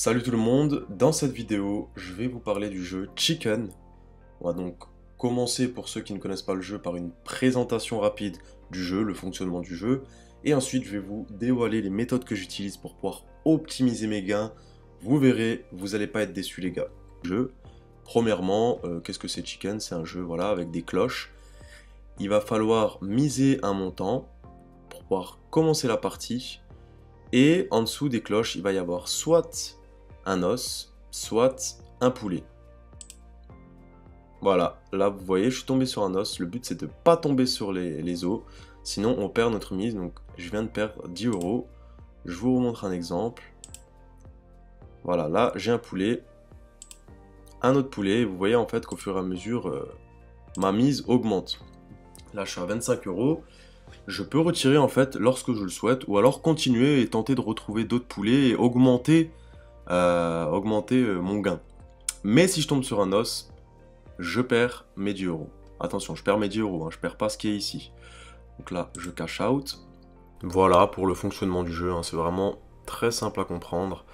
Salut tout le monde, dans cette vidéo, je vais vous parler du jeu Chicken. On va donc commencer, pour ceux qui ne connaissent pas le jeu, par une présentation rapide du jeu, le fonctionnement du jeu, et ensuite je vais vous dévoiler les méthodes que j'utilise pour pouvoir optimiser mes gains. Vous verrez, vous n'allez pas être déçus les gars. Jeu. Premièrement, qu'est-ce que c'est Chicken? C'est un jeu voilà, avec des cloches. Il va falloir miser un montant pour pouvoir commencer la partie. Et en dessous des cloches, il va y avoir soit un os, soit un poulet. Voilà, là vous voyez, je suis tombé sur un os. Le but c'est de ne pas tomber sur les os, sinon on perd notre mise. Donc je viens de perdre 10 euros. Je vous remontre un exemple. Voilà, là j'ai un poulet, un autre poulet. Vous voyez en fait qu'au fur et à mesure, ma mise augmente. Là je suis à 25 euros. Je peux retirer en fait lorsque je le souhaite, ou alors continuer et tenter de retrouver d'autres poulets et augmenter mon gain. Mais si je tombe sur un os, je perds mes 10 euros. Attention, je perds mes 10 euros, hein, je perds pas ce qui est ici. Donc là, je cash out. Voilà pour le fonctionnement du jeu, hein, c'est vraiment très simple à comprendre.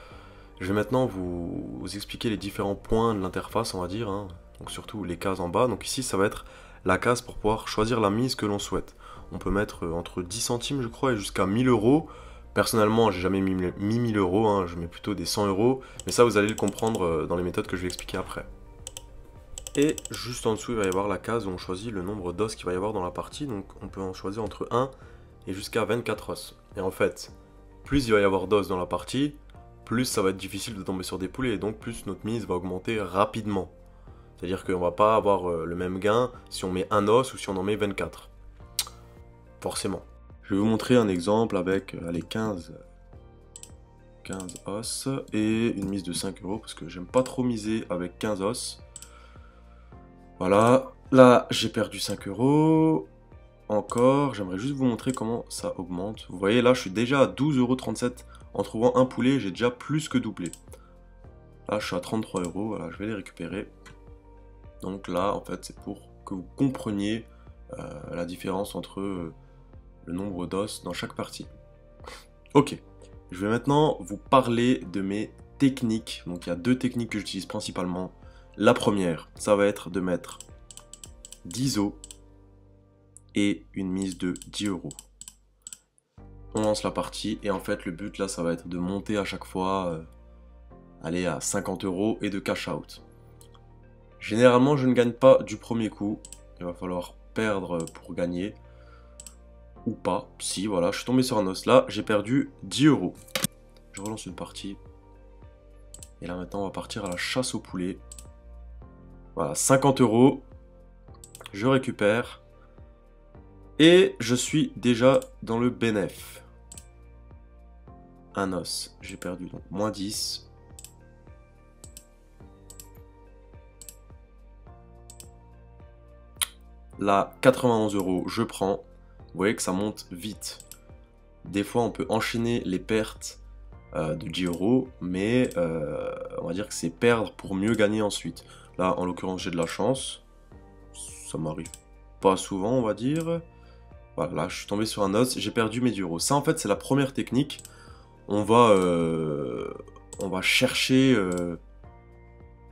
Je vais maintenant vous expliquer les différents points de l'interface, on va dire, hein. Donc surtout les cases en bas. Donc ici, ça va être la case pour pouvoir choisir la mise que l'on souhaite. On peut mettre entre 10 centimes, je crois, et jusqu'à 1000 euros. Personnellement, j'ai jamais mis 1000 euros, hein, je mets plutôt des 100 euros. Mais ça, vous allez le comprendre dans les méthodes que je vais expliquer après. Et juste en dessous, il va y avoir la case où on choisit le nombre d'os qu'il va y avoir dans la partie. Donc on peut en choisir entre 1 et jusqu'à 24 os. Et en fait, plus il va y avoir d'os dans la partie, plus ça va être difficile de tomber sur des poulets. Et donc plus notre mise va augmenter rapidement. C'est-à-dire qu'on va pas avoir le même gain si on met un os ou si on en met 24. Forcément. Je vais vous montrer un exemple avec les 15 os et une mise de 5 euros parce que j'aime pas trop miser avec 15 os. Voilà, là j'ai perdu 5 euros. Encore, j'aimerais juste vous montrer comment ça augmente. Vous voyez là je suis déjà à 12,37 € en trouvant un poulet, j'ai déjà plus que doublé. Là je suis à 33 euros, voilà, je vais les récupérer. Donc là en fait c'est pour que vous compreniez la différence entre le nombre d'os dans chaque partie. Ok, je vais maintenant vous parler de mes techniques. Donc il y a deux techniques que j'utilise principalement. La première, ça va être de mettre 10 os et une mise de 10 euros. On lance la partie et en fait le but là ça va être de monter à chaque fois, aller à 50 euros et de cash out. Généralement je ne gagne pas du premier coup, il va falloir perdre pour gagner. Ou pas, si voilà, je suis tombé sur un os là, j'ai perdu 10 euros. Je relance une partie. Et là maintenant on va partir à la chasse au poulet. Voilà, 50 euros. Je récupère. Et je suis déjà dans le bénéf. Un os, j'ai perdu donc moins 10. Là, 91 euros, je prends. Vous voyez que ça monte vite. Des fois, on peut enchaîner les pertes de 10 euros, mais on va dire que c'est perdre pour mieux gagner ensuite. Là, en l'occurrence, j'ai de la chance. Ça m'arrive pas souvent, on va dire. Voilà, là, je suis tombé sur un os, j'ai perdu mes 10 euros. Ça, en fait, c'est la première technique. On va chercher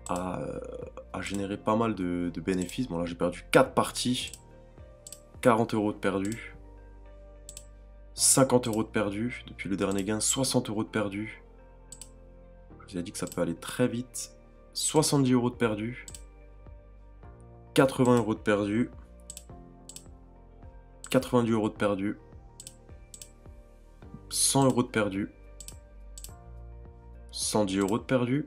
à générer pas mal de bénéfices. Bon, là, j'ai perdu 4 parties. 40 euros de perdu. 50 euros de perdu. Depuis le dernier gain, 60 euros de perdu. Je vous ai dit que ça peut aller très vite. 70 euros de perdu. 80 euros de perdu. 90 euros de perdu. 100 euros de perdu. 110 euros de perdu.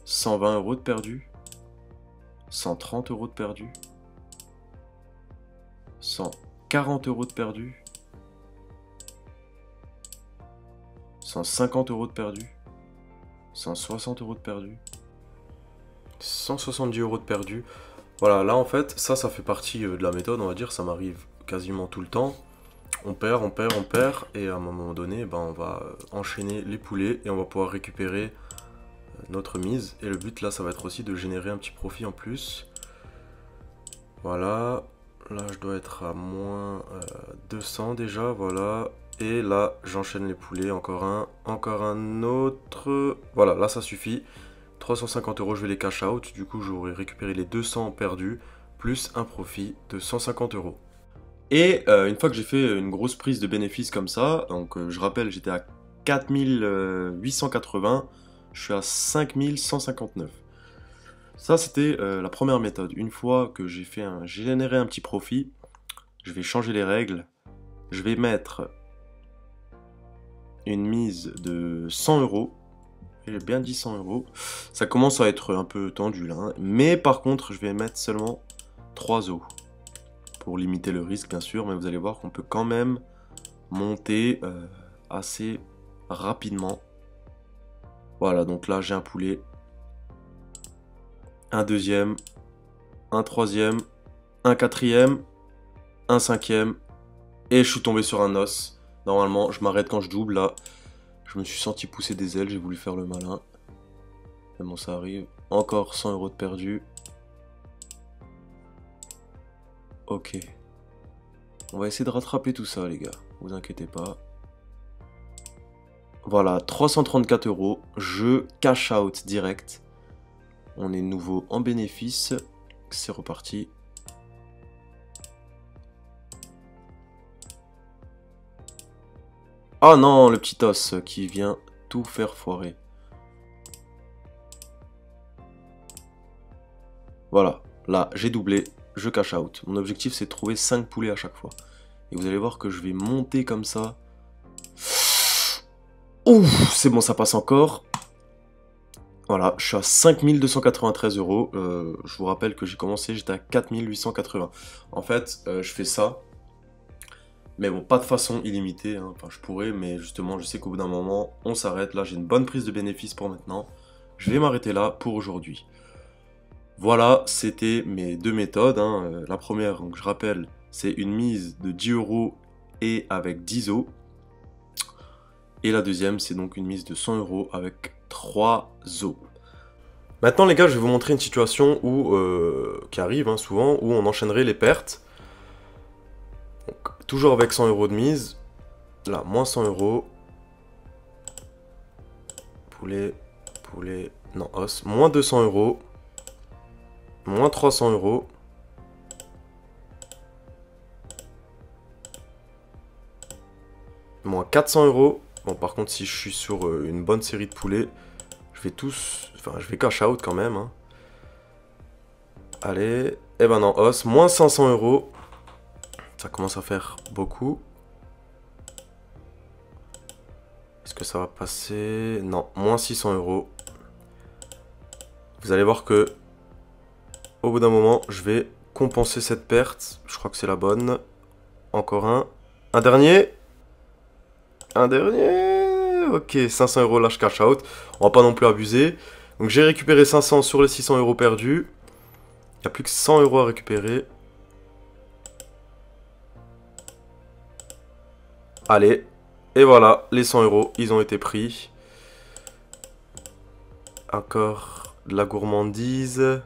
120 euros de perdu. 130 euros de perdu. 140 euros de perdu. 150 euros de perdu. 160 euros de perdu. 170 euros de perdu. Voilà, là en fait, ça fait partie de la méthode, on va dire, ça m'arrive quasiment tout le temps. On perd, et à un moment donné, ben, on va enchaîner les poulets et on va pouvoir récupérer notre mise. Et le but là, ça va être aussi de générer un petit profit en plus. Voilà, là je dois être à moins 200 déjà, voilà. Et là, j'enchaîne les poulets. Encore un autre. Voilà, là, ça suffit. 350 €, je vais les cash out. Du coup, j'aurai récupéré les 200 perdus, plus un profit de 150 €. Et une fois que j'ai fait une grosse prise de bénéfice comme ça, donc je rappelle, j'étais à 4880, je suis à 5159. Ça, c'était la première méthode. Une fois que j'ai généré un petit profit, je vais changer les règles. Je vais mettre une mise de 100 €. J'ai bien dit 100 €. Ça commence à être un peu tendu là, hein. Mais par contre, je vais mettre seulement 3 os. Pour limiter le risque, bien sûr. Mais vous allez voir qu'on peut quand même monter assez rapidement. Voilà, donc là, j'ai un poulet. Un deuxième. Un troisième. Un quatrième. Un cinquième. Et je suis tombé sur un os. Normalement, je m'arrête quand je double, là. Je me suis senti pousser des ailes, j'ai voulu faire le malin. Mais bon, ça arrive. Encore 100 € de perdu. Ok. On va essayer de rattraper tout ça, les gars. Vous inquiétez pas. Voilà, 334 €. Je cash out direct. On est nouveau en bénéfice. C'est reparti. Oh non, le petit os qui vient tout faire foirer. Voilà, là j'ai doublé, je cash out. Mon objectif c'est de trouver 5 poulets à chaque fois. Et vous allez voir que je vais monter comme ça. Ouf, c'est bon, ça passe encore. Voilà, je suis à 5293 €. Je vous rappelle que j'ai commencé, j'étais à 4880. En fait, je fais ça. Mais bon, pas de façon illimitée, hein. Enfin je pourrais, mais justement je sais qu'au bout d'un moment, on s'arrête. Là j'ai une bonne prise de bénéfice pour maintenant. Je vais m'arrêter là pour aujourd'hui. Voilà, c'était mes deux méthodes, hein. La première, donc je rappelle, c'est une mise de 10 € et avec 10 os. Et la deuxième, c'est donc une mise de 100 € avec 3 os. Maintenant les gars, je vais vous montrer une situation où, qui arrive hein, souvent, où on enchaînerait les pertes. Donc, toujours avec 100 € de mise. Là, moins 100 €. Poulet, non, os. Moins 200 €. Moins 300 €. Moins 400 €. Bon, par contre, si je suis sur une bonne série de poulets, je vais cash out quand même. Hein. Allez. Eh ben non, os. Moins 500 €. Ça commence à faire beaucoup. Est-ce que ça va passer? Non, moins 600 €. Vous allez voir que au bout d'un moment, je vais compenser cette perte. Je crois que c'est la bonne. Encore un. Un dernier. Un dernier. Ok, 500 € là, je cash out. On va pas non plus abuser. Donc j'ai récupéré 500 sur les 600 € perdus. Il n'y a plus que 100 € à récupérer. Allez. Et voilà, les 100 €, ils ont été pris. Encore de la gourmandise.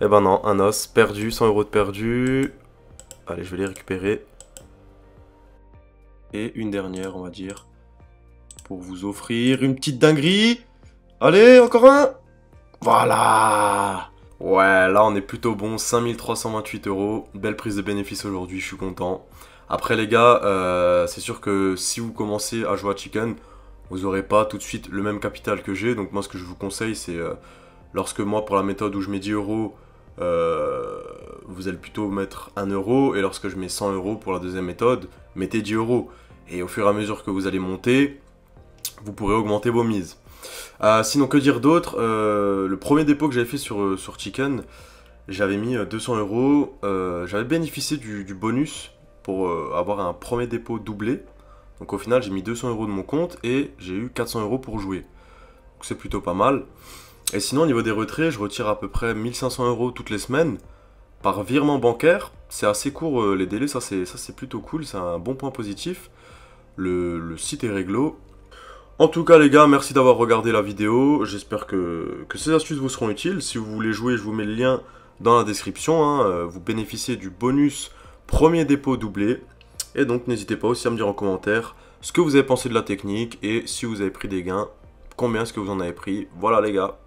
Eh ben non, un os perdu, 100 € de perdu. Allez, je vais les récupérer. Et une dernière, on va dire, pour vous offrir une petite dinguerie. Allez, encore un. Voilà. Ouais, là on est plutôt bon, 5328 €. Belle prise de bénéfice aujourd'hui, je suis content. Après les gars, c'est sûr que si vous commencez à jouer à Chicken, vous n'aurez pas tout de suite le même capital que j'ai. Donc moi ce que je vous conseille, c'est lorsque moi pour la méthode où je mets 10 €, vous allez plutôt mettre 1 €. Et lorsque je mets 100 € pour la deuxième méthode, mettez 10 €. Et au fur et à mesure que vous allez monter, vous pourrez augmenter vos mises. Sinon, que dire d'autre? Le premier dépôt que j'avais fait sur Chicken, j'avais mis 200 €. J'avais bénéficié du bonus pour avoir un premier dépôt doublé. Donc au final, j'ai mis 200 € de mon compte et j'ai eu 400 € pour jouer. Donc c'est plutôt pas mal. Et sinon, au niveau des retraits, je retire à peu près 1500 € toutes les semaines par virement bancaire. C'est assez court les délais, ça c'est plutôt cool, c'est un bon point positif. Le site est réglo. En tout cas les gars, merci d'avoir regardé la vidéo. J'espère que ces astuces vous seront utiles. Si vous voulez jouer, je vous mets le lien dans la description. Hein. Vous bénéficiez du bonus premier dépôt doublé. Et donc n'hésitez pas aussi à me dire en commentaire ce que vous avez pensé de la technique et si vous avez pris des gains, combien est-ce que vous en avez pris. Voilà les gars.